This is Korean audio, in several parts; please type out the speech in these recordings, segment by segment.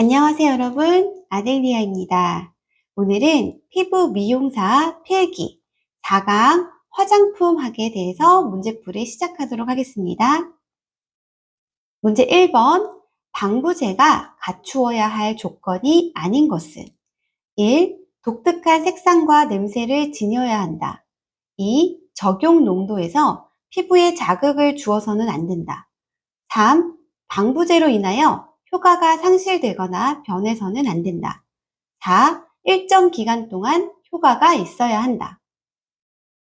안녕하세요, 여러분. 아델리아입니다. 오늘은 피부 미용사 필기 4강 화장품학에 대해서 문제풀이 시작하도록 하겠습니다. 문제 1번. 방부제가 갖추어야 할 조건이 아닌 것은 1. 독특한 색상과 냄새를 지녀야 한다. 2. 적용 농도에서 피부에 자극을 주어서는 안 된다. 3. 방부제로 인하여 효과가 상실되거나 변해서는 안 된다. 4. 일정 기간 동안 효과가 있어야 한다.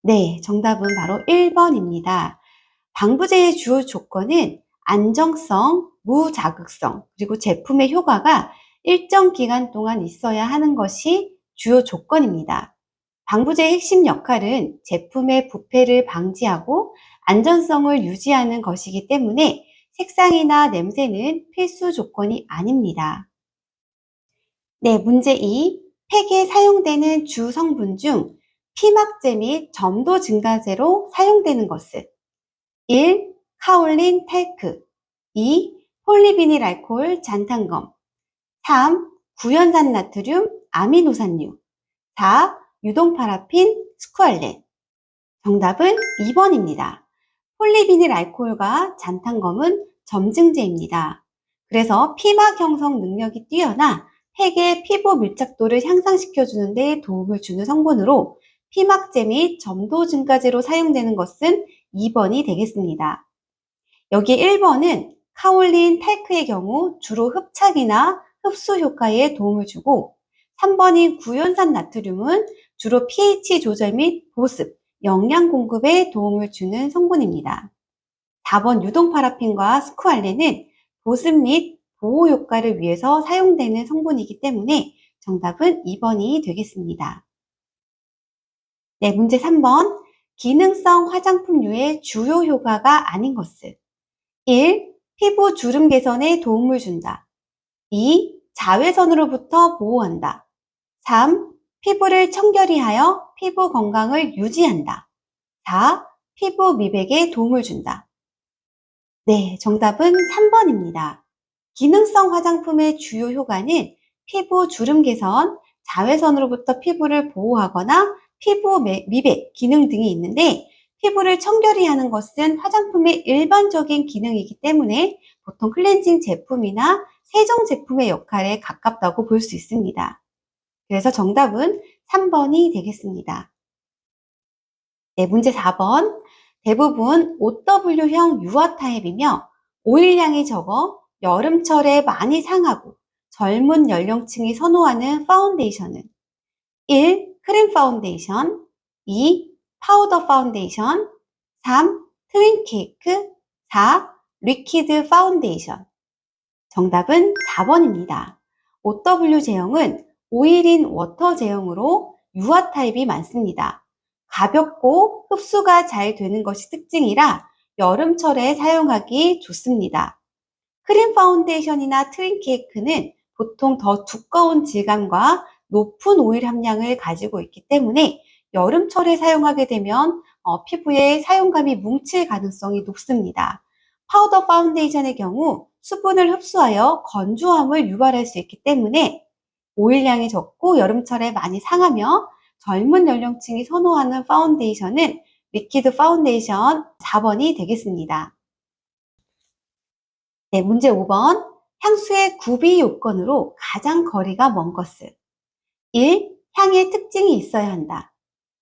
네, 정답은 바로 1번입니다. 방부제의 주요 조건은 안정성, 무자극성, 그리고 제품의 효과가 일정 기간 동안 있어야 하는 것이 주요 조건입니다. 방부제의 핵심 역할은 제품의 부패를 방지하고 안전성을 유지하는 것이기 때문에 색상이나 냄새는 필수 조건이 아닙니다. 네, 문제 2. 팩에 사용되는 주 성분 중 피막제 및 점도 증가제로 사용되는 것은 1. 카올린 탈크 2. 폴리비닐 알코올 잔탄검 3. 구연산 나트륨 아미노산류 4. 유동 파라핀 스쿠알렌 정답은 2번입니다. 폴리비닐 알코올과 잔탄검은 점증제입니다. 그래서 피막 형성 능력이 뛰어나 팩의 피부 밀착도를 향상시켜주는 데 도움을 주는 성분으로 피막제 및 점도 증가제로 사용되는 것은 2번이 되겠습니다. 여기 1번은 카올린 탈크의 경우 주로 흡착이나 흡수 효과에 도움을 주고 3번인 구연산 나트륨은 주로 pH 조절 및 보습, 영양 공급에 도움을 주는 성분입니다. 4번 유동 파라핀과 스쿠알렌은 보습 및 보호 효과를 위해서 사용되는 성분이기 때문에 정답은 2번이 되겠습니다. 네, 문제 3번. 기능성 화장품류의 주요 효과가 아닌 것은 1. 피부 주름 개선에 도움을 준다. 2. 자외선으로부터 보호한다. 3. 피부를 청결히 하여 피부 건강을 유지한다. 4. 피부 미백에 도움을 준다. 네, 정답은 3번입니다. 기능성 화장품의 주요 효과는 피부 주름 개선, 자외선으로부터 피부를 보호하거나 피부 미백 기능 등이 있는데 피부를 청결히 하는 것은 화장품의 일반적인 기능이기 때문에 보통 클렌징 제품이나 세정 제품의 역할에 가깝다고 볼 수 있습니다. 그래서 정답은 3번이 되겠습니다. 네, 문제 4번. 대부분 OW형 유화 타입이며 오일량이 적어 여름철에 많이 상하고 젊은 연령층이 선호하는 파운데이션은 1. 크림 파운데이션 2. 파우더 파운데이션 3. 트윈 케이크 4. 리퀴드 파운데이션 정답은 4번입니다. OW 제형은 오일인 워터 제형으로 유화 타입이 많습니다. 가볍고 흡수가 잘 되는 것이 특징이라 여름철에 사용하기 좋습니다. 크림 파운데이션이나 트윈 케이크는 보통 더 두꺼운 질감과 높은 오일 함량을 가지고 있기 때문에 여름철에 사용하게 되면 피부에 사용감이 뭉칠 가능성이 높습니다. 파우더 파운데이션의 경우 수분을 흡수하여 건조함을 유발할 수 있기 때문에 오일량이 적고 여름철에 많이 상하며 젊은 연령층이 선호하는 파운데이션은 리퀴드 파운데이션 4번이 되겠습니다. 네, 문제 5번. 향수의 구비 요건으로 가장 거리가 먼 것은 1. 향의 특징이 있어야 한다.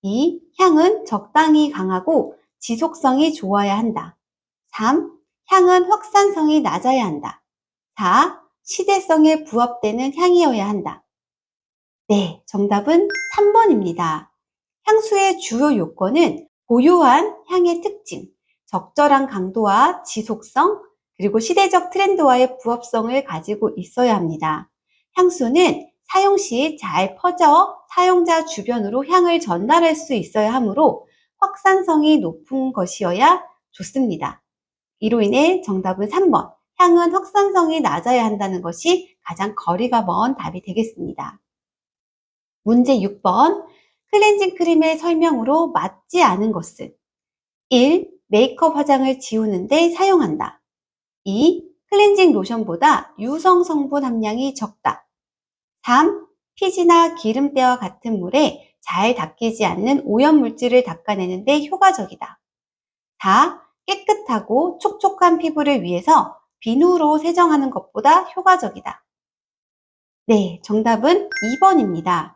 2. 향은 적당히 강하고 지속성이 좋아야 한다. 3. 향은 확산성이 낮아야 한다. 4. 시대성에 부합되는 향이어야 한다. 네, 정답은 3번입니다. 향수의 주요 요건은 고유한 향의 특징, 적절한 강도와 지속성, 그리고 시대적 트렌드와의 부합성을 가지고 있어야 합니다. 향수는 사용 시 잘 퍼져 사용자 주변으로 향을 전달할 수 있어야 하므로 확산성이 높은 것이어야 좋습니다. 이로 인해 정답은 3번, 향은 확산성이 낮아야 한다는 것이 가장 거리가 먼 답이 되겠습니다. 문제 6번. 클렌징 크림의 설명으로 맞지 않은 것은 1. 메이크업 화장을 지우는 데 사용한다. 2. 클렌징 로션보다 유성 성분 함량이 적다. 3. 피지나 기름때와 같은 물에 잘 닦이지 않는 오염물질을 닦아내는 데 효과적이다. 4. 깨끗하고 촉촉한 피부를 위해서 비누로 세정하는 것보다 효과적이다. 네, 정답은 2번입니다.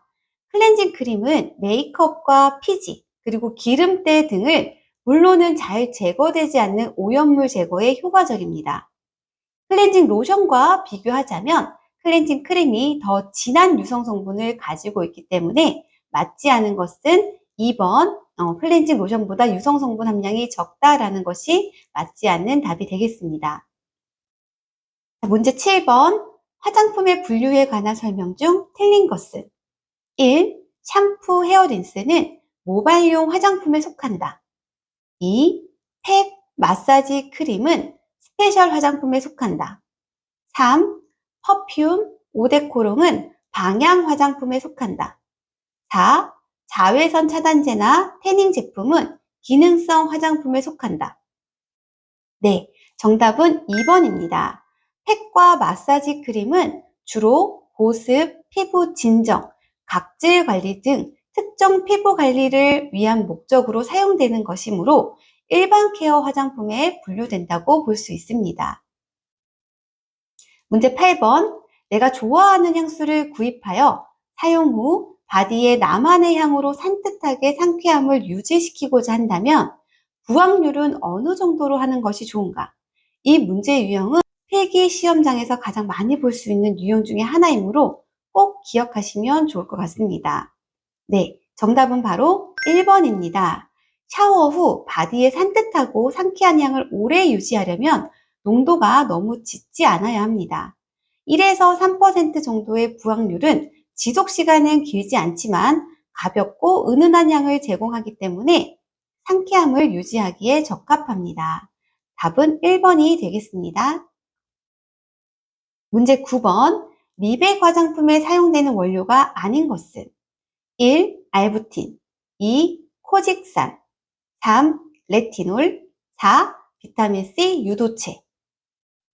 클렌징 크림은 메이크업과 피지, 그리고 기름때 등을 물로는 잘 제거되지 않는 오염물 제거에 효과적입니다. 클렌징 로션과 비교하자면 클렌징 크림이 더 진한 유성 성분을 가지고 있기 때문에 맞지 않은 것은 2번 클렌징 로션보다 유성 성분 함량이 적다라는 것이 맞지 않는 답이 되겠습니다. 문제 7번 화장품의 분류에 관한 설명 중 틀린 것은 1. 샴푸, 헤어린스는 모발용 화장품에 속한다. 2. 팩, 마사지 크림은 스페셜 화장품에 속한다. 3. 퍼퓸, 오데코롱은 방향 화장품에 속한다. 4. 자외선 차단제나 태닝 제품은 기능성 화장품에 속한다. 네, 정답은 2번입니다. 팩과 마사지 크림은 주로 보습, 피부 진정, 각질 관리 등 특정 피부 관리를 위한 목적으로 사용되는 것이므로 일반 케어 화장품에 분류된다고 볼 수 있습니다. 문제 8번. 내가 좋아하는 향수를 구입하여 사용 후 바디에 나만의 향으로 산뜻하게 상쾌함을 유지시키고자 한다면 부확률은 어느 정도로 하는 것이 좋은가? 이 문제 유형은 필기 시험장에서 가장 많이 볼 수 있는 유형 중에 하나이므로 꼭 기억하시면 좋을 것 같습니다. 네, 정답은 바로 1번입니다. 샤워 후 바디에 산뜻하고 상쾌한 향을 오래 유지하려면 농도가 너무 짙지 않아야 합니다. 1에서 3% 정도의 부확률은 지속 시간은 길지 않지만 가볍고 은은한 향을 제공하기 때문에 상쾌함을 유지하기에 적합합니다. 답은 1번이 되겠습니다. 문제 9번. 미백 화장품에 사용되는 원료가 아닌 것은 1. 알부틴 2. 코직산 3. 레티놀 4. 비타민C 유도체.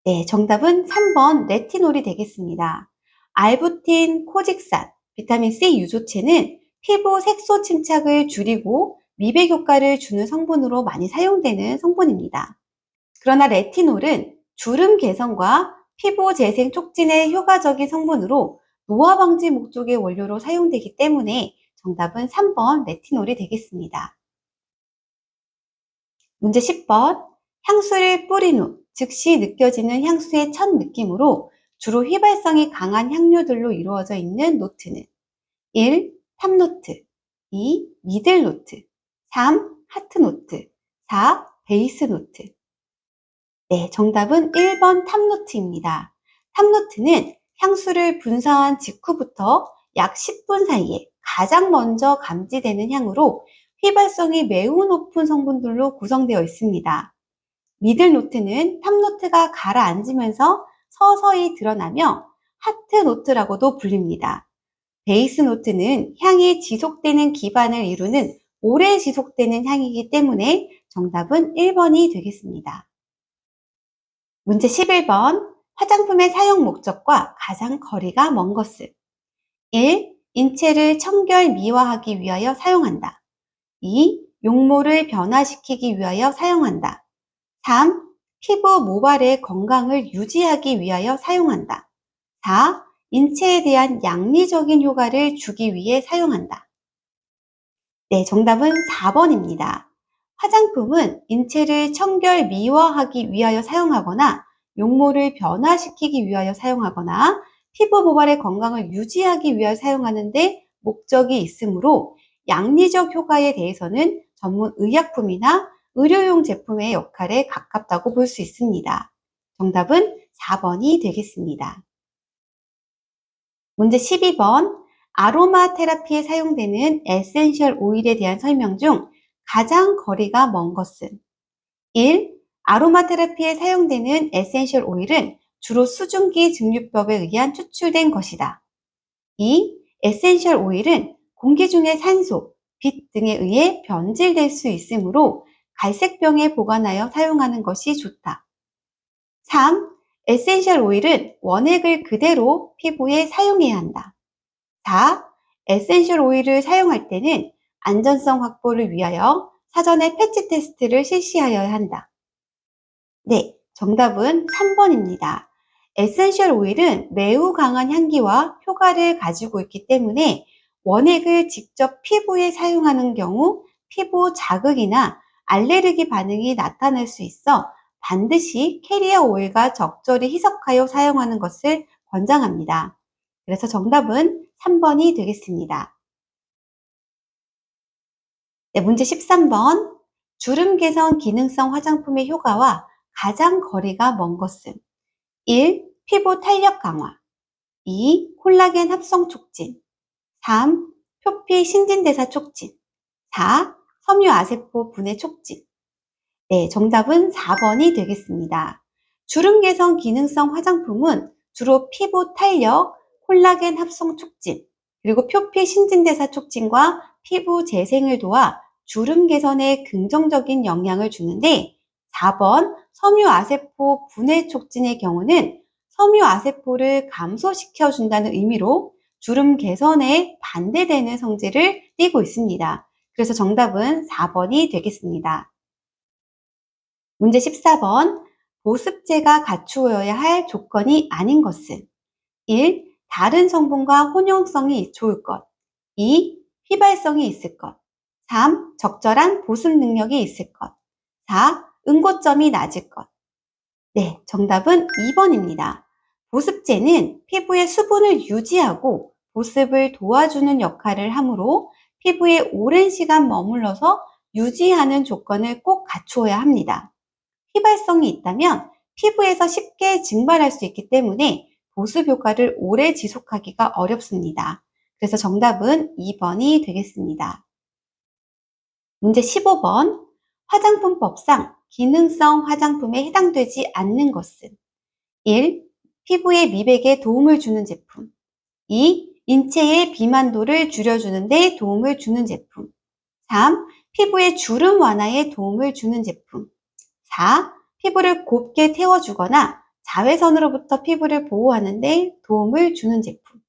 네, 정답은 3번 레티놀이 되겠습니다. 알부틴, 코직산, 비타민C 유조체는 피부 색소 침착을 줄이고 미백 효과를 주는 성분으로 많이 사용되는 성분입니다. 그러나 레티놀은 주름 개선과 피부 재생 촉진에 효과적인 성분으로 노화 방지 목적의 원료로 사용되기 때문에 정답은 3번 레티놀이 되겠습니다. 문제 10번. 향수를 뿌린 후 즉시 느껴지는 향수의 첫 느낌으로 주로 휘발성이 강한 향료들로 이루어져 있는 노트는 1. 탑노트 2. 미들노트 3. 하트노트 4. 베이스노트. 네, 정답은 1번 탑노트입니다. 탑노트는 향수를 분사한 직후부터 약 10분 사이에 가장 먼저 감지되는 향으로 휘발성이 매우 높은 성분들로 구성되어 있습니다. 미들노트는 탑노트가 가라앉으면서 서서히 드러나며 하트노트라고도 불립니다. 베이스노트는 향이 지속되는 기반을 이루는 오래 지속되는 향이기 때문에 정답은 1번이 되겠습니다. 문제 11번. 화장품의 사용 목적과 가장 거리가 먼 것은 1. 인체를 청결 미화하기 위하여 사용한다. 2. 용모를 변화시키기 위하여 사용한다. 3. 피부 모발의 건강을 유지하기 위하여 사용한다. 4. 인체에 대한 양리적인 효과를 주기 위해 사용한다. 네, 정답은 4번입니다. 화장품은 인체를 청결 미화하기 위하여 사용하거나 용모를 변화시키기 위하여 사용하거나 피부 모발의 건강을 유지하기 위하여 사용하는데 목적이 있으므로 양리적 효과에 대해서는 전문 의약품이나 의료용 제품의 역할에 가깝다고 볼 수 있습니다. 정답은 4번이 되겠습니다. 문제 12번. 아로마 테라피에 사용되는 에센셜 오일에 대한 설명 중 가장 거리가 먼 것은 1. 아로마 테라피에 사용되는 에센셜 오일은 주로 수증기 증류법에 의한 추출된 것이다. 2. 에센셜 오일은 공기 중의 산소, 빛 등에 의해 변질될 수 있으므로 갈색병에 보관하여 사용하는 것이 좋다. 3. 에센셜 오일은 원액을 그대로 피부에 사용해야 한다. 4. 에센셜 오일을 사용할 때는 안전성 확보를 위하여 사전에 패치 테스트를 실시하여야 한다. 네, 정답은 3번입니다. 에센셜 오일은 매우 강한 향기와 효과를 가지고 있기 때문에 원액을 직접 피부에 사용하는 경우 피부 자극이나 알레르기 반응이 나타날 수 있어 반드시 캐리어 오일과 적절히 희석하여 사용하는 것을 권장합니다. 그래서 정답은 3번이 되겠습니다. 네, 문제 13번. 주름 개선 기능성 화장품의 효과와 가장 거리가 먼 것은 1. 피부 탄력 강화 2. 콜라겐 합성 촉진 3. 표피 신진대사 촉진 4. 섬유아세포 분해 촉진. 네, 정답은 4번이 되겠습니다. 주름 개선 기능성 화장품은 주로 피부 탄력, 콜라겐 합성 촉진, 그리고 표피 신진대사 촉진과 피부 재생을 도와 주름 개선에 긍정적인 영향을 주는데 4번 섬유아세포 분해 촉진의 경우는 섬유아세포를 감소시켜 준다는 의미로 주름 개선에 반대되는 성질을 띠고 있습니다. 그래서 정답은 4번이 되겠습니다. 문제 14번. 보습제가 갖추어야 할 조건이 아닌 것은 1. 다른 성분과 혼용성이 좋을 것 2. 휘발성이 있을 것 3. 적절한 보습 능력이 있을 것 4. 응고점이 낮을 것. 네, 정답은 2번입니다. 보습제는 피부의 수분을 유지하고 보습을 도와주는 역할을 하므로 피부에 오랜 시간 머물러서 유지하는 조건을 꼭 갖추어야 합니다. 휘발성이 있다면 피부에서 쉽게 증발할 수 있기 때문에 보습 효과를 오래 지속하기가 어렵습니다. 그래서 정답은 2번이 되겠습니다. 문제 15번. 화장품법상 기능성 화장품에 해당되지 않는 것은 1. 피부의 미백에 도움을 주는 제품 2. 인체의 비만도를 줄여주는 데 도움을 주는 제품 3. 피부의 주름 완화에 도움을 주는 제품 4. 피부를 곱게 태워주거나 자외선으로부터 피부를 보호하는 데 도움을 주는 제품.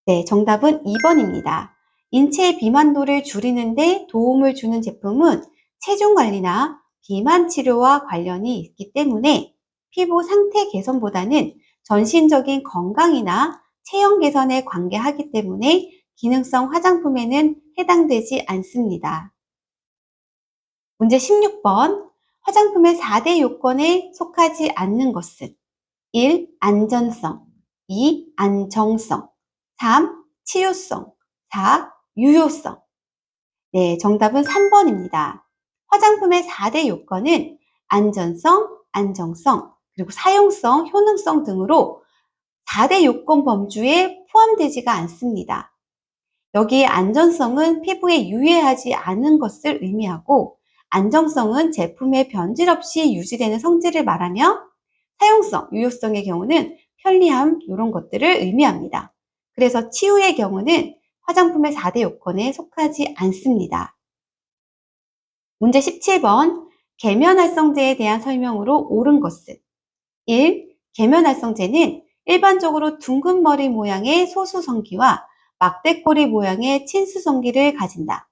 네, 정답은 2번입니다. 인체의 비만도를 줄이는 데 도움을 주는 제품은 체중 관리나 비만 치료와 관련이 있기 때문에 피부 상태 개선보다는 전신적인 건강이나 체형 개선에 관계하기 때문에 기능성 화장품에는 해당되지 않습니다. 문제 16번. 화장품의 4대 요건에 속하지 않는 것은 1. 안전성 2. 안정성 3. 치유성 4. 유효성. 네, 정답은 3번입니다. 화장품의 4대 요건은 안전성, 안정성, 그리고 사용성, 효능성 등으로 4대 요건 범주에 포함되지가 않습니다. 여기에 안전성은 피부에 유해하지 않은 것을 의미하고 안정성은 제품의 변질 없이 유지되는 성질을 말하며 사용성, 유효성의 경우는 편리함 이런 것들을 의미합니다. 그래서 치유의 경우는 화장품의 4대 요건에 속하지 않습니다. 문제 17번. 계면활성제에 대한 설명으로 옳은 것은 1. 계면활성제는 일반적으로 둥근 머리 모양의 소수성기와 막대꼬리 모양의 친수성기를 가진다.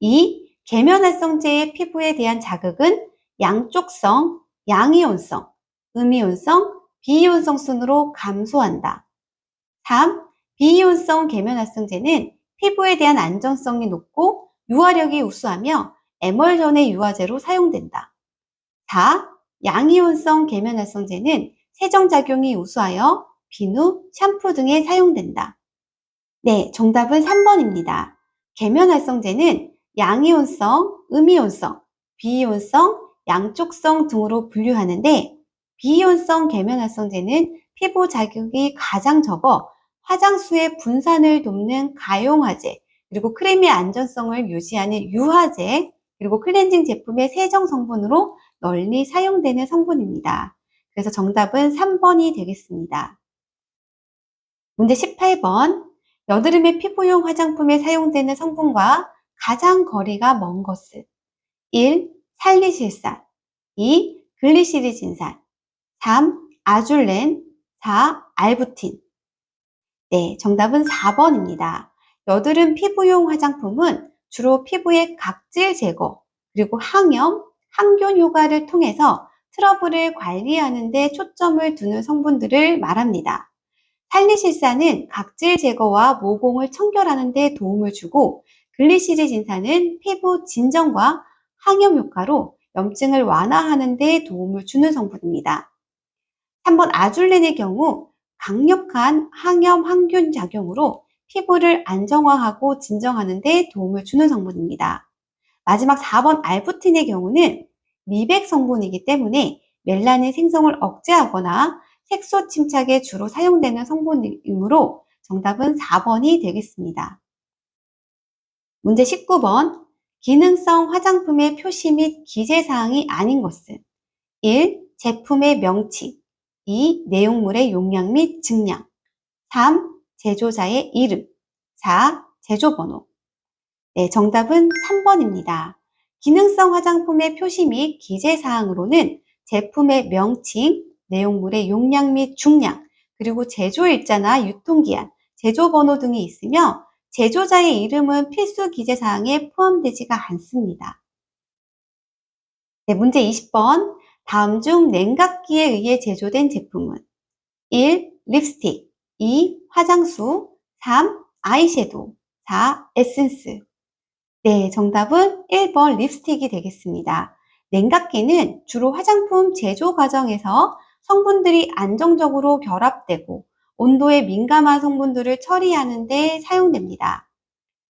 2. 계면활성제의 피부에 대한 자극은 양쪽성, 양이온성, 음이온성, 비이온성 순으로 감소한다. 3. 비이온성 계면활성제는 피부에 대한 안정성이 높고 유화력이 우수하며 에멀전의 유화제로 사용된다. 4. 양이온성 계면활성제는 세정작용이 우수하여 비누, 샴푸 등에 사용된다. 네, 정답은 3번입니다. 계면활성제는 양이온성, 음이온성, 비이온성, 양쪽성 등으로 분류하는데 비이온성 계면활성제는 피부 자극이 가장 적어 화장수의 분산을 돕는 가용화제, 그리고 크림의 안전성을 유지하는 유화제, 그리고 클렌징 제품의 세정 성분으로 널리 사용되는 성분입니다. 그래서 정답은 3번이 되겠습니다. 문제 18번. 여드름의 피부용 화장품에 사용되는 성분과 가장 거리가 먼 것은 1. 살리실산 2. 글리시리진산 3. 아줄렌, 4. 알부틴. 네, 정답은 4번입니다. 여드름 피부용 화장품은 주로 피부의 각질 제거, 그리고 항염, 항균 효과를 통해서 트러블을 관리하는 데 초점을 두는 성분들을 말합니다. 살리실사는 각질 제거와 모공을 청결하는 데 도움을 주고, 글리시리진산은 피부 진정과 항염 효과로 염증을 완화하는 데 도움을 주는 성분입니다. 3번 아줄렌의 경우 강력한 항염 항균 작용으로 피부를 안정화하고 진정하는 데 도움을 주는 성분입니다. 마지막 4번 알부틴의 경우는 미백 성분이기 때문에 멜라닌 생성을 억제하거나 색소 침착에 주로 사용되는 성분이므로 정답은 4번이 되겠습니다. 문제 19번. 기능성 화장품의 표시 및 기재사항이 아닌 것은 1. 제품의 명칭, 2. 내용물의 용량 및 증량, 3. 제조자의 이름, 4. 제조번호. 네, 정답은 3번입니다. 기능성 화장품의 표시 및 기재사항으로는 제품의 명칭, 내용물의 용량 및 중량, 그리고 제조일자나 유통기한, 제조번호 등이 있으며 제조자의 이름은 필수 기재사항에 포함되지가 않습니다. 네, 문제 20번. 다음 중 냉각기에 의해 제조된 제품은 1. 립스틱, 2. 화장수, 3. 아이섀도우, 4. 에센스. 네, 정답은 1번 립스틱이 되겠습니다. 냉각기는 주로 화장품 제조 과정에서 성분들이 안정적으로 결합되고 온도에 민감한 성분들을 처리하는 데 사용됩니다.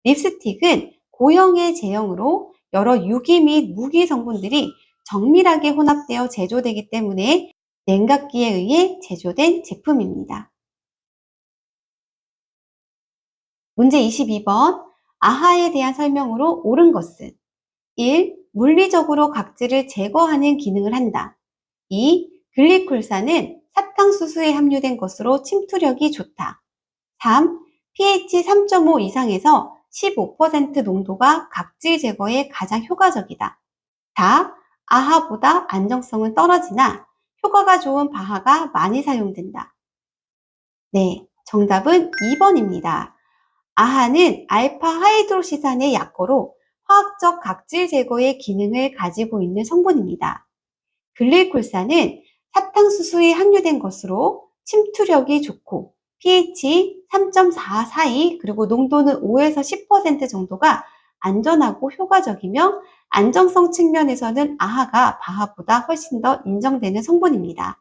립스틱은 고형의 제형으로 여러 유기 및 무기 성분들이 정밀하게 혼합되어 제조되기 때문에 냉각기에 의해 제조된 제품입니다. 문제 22번. 아하에 대한 설명으로 옳은 것은 1. 물리적으로 각질을 제거하는 기능을 한다. 2. 글리콜산은 사탕수수에 함유된 것으로 침투력이 좋다. 3. pH 3.5 이상에서 15% 농도가 각질 제거에 가장 효과적이다. 4. 아하보다 안정성은 떨어지나 효과가 좋은 바하가 많이 사용된다. 네, 정답은 2번입니다. 아하는 알파 하이드로시산의 약거로 화학적 각질 제거의 기능을 가지고 있는 성분입니다. 글리콜산은 사탕수수에 함유된 것으로 침투력이 좋고 pH 3.4 사이 그리고 농도는 5에서 10% 정도가 안전하고 효과적이며 안정성 측면에서는 아하가 바하보다 훨씬 더 인정되는 성분입니다.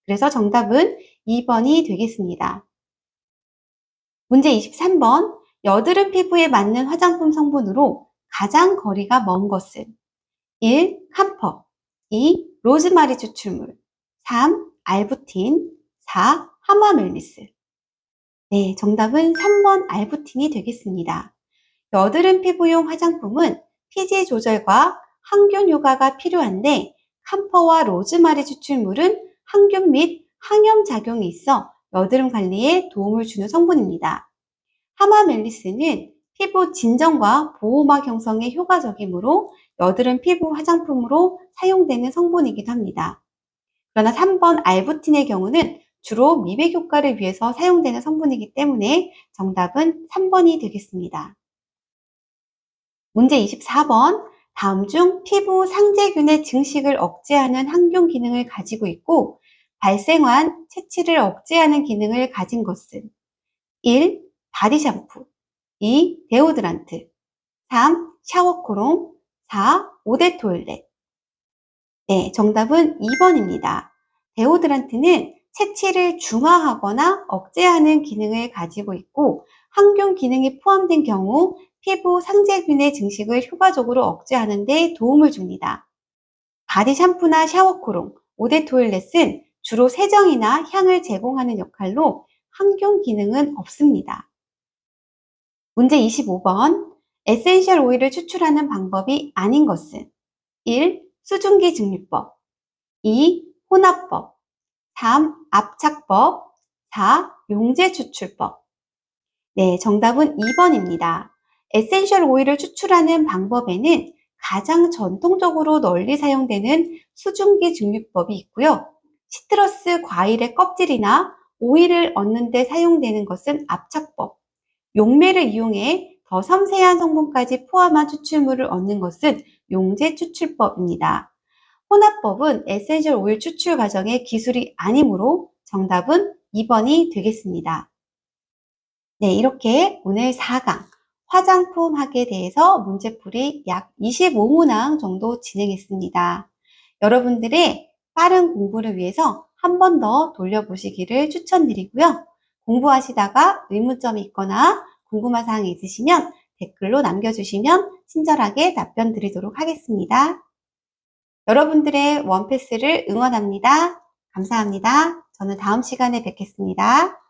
그래서 정답은 2번이 되겠습니다. 문제 23번. 여드름 피부에 맞는 화장품 성분으로 가장 거리가 먼 것은 1. camphor, 2. 로즈마리 추출물, 3. 알부틴, 4. 하마멜리스. 네, 정답은 3번 알부틴이 되겠습니다. 여드름 피부용 화장품은 피지 조절과 항균 효과가 필요한데 camphor와 로즈마리 추출물은 항균 및 항염 작용이 있어 여드름 관리에 도움을 주는 성분입니다. 하마멜리스는 피부 진정과 보호막 형성에 효과적이므로 여드름 피부 화장품으로 사용되는 성분이기도 합니다. 그러나 3번 알부틴의 경우는 주로 미백 효과를 위해서 사용되는 성분이기 때문에 정답은 3번이 되겠습니다. 문제 24번. 다음 중 피부 상재균의 증식을 억제하는 항균 기능을 가지고 있고 발생한 채취를 억제하는 기능을 가진 것은 1. 바디 샴푸, 2. 데오드란트, 3. 샤워 코롱, 4. 오데 토일렛. 네, 정답은 2번입니다. 데오드란트는 채취를 중화하거나 억제하는 기능을 가지고 있고 항균 기능이 포함된 경우 피부 상재균의 증식을 효과적으로 억제하는 데 도움을 줍니다. 바디 샴푸나 샤워 코롱, 오데 토일렛은 주로 세정이나 향을 제공하는 역할로 항균 기능은 없습니다. 문제 25번. 에센셜 오일을 추출하는 방법이 아닌 것은 1. 수증기 증류법, 2. 혼합법, 3. 압착법, 4. 용제 추출법. 네, 정답은 2번입니다. 에센셜 오일을 추출하는 방법에는 가장 전통적으로 널리 사용되는 수증기 증류법이 있고요. 시트러스 과일의 껍질이나 오일을 얻는 데 사용되는 것은 압착법, 용매를 이용해 더 섬세한 성분까지 포함한 추출물을 얻는 것은 용제 추출법입니다. 혼합법은 에센셜 오일 추출 과정의 기술이 아니므로 정답은 2번이 되겠습니다. 네, 이렇게 오늘 4강 화장품 학에 대해서 문제풀이 약 25문항 정도 진행했습니다. 여러분들의 빠른 공부를 위해서 한 번 더 돌려보시기를 추천드리고요. 공부하시다가 의문점이 있거나 궁금한 사항이 있으시면 댓글로 남겨주시면 친절하게 답변 드리도록 하겠습니다. 여러분들의 원패스를 응원합니다. 감사합니다. 저는 다음 시간에 뵙겠습니다.